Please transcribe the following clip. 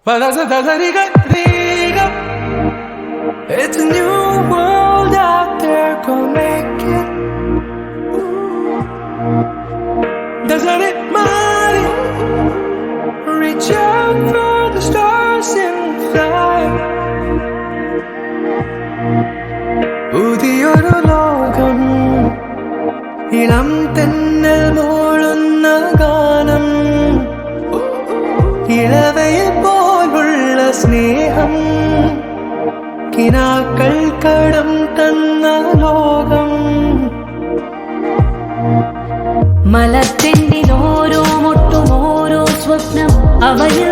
It's a new world out there, go make it. Doesn't it matter? Reach out for the stars and fly. പുതിയൊരു ലോകം, ഇളം തെന്നൽ മൂളുന്ന ഗാനം, ഇളവയിൽ പോലുള്ള സ്നേഹം, കിനാക്കൾ കടം തന്ന ലോകം. മലത്തെണ്ടിൽ ഓരോ മുട്ടും ഓരോ സ്വപ്നം അവയിൽ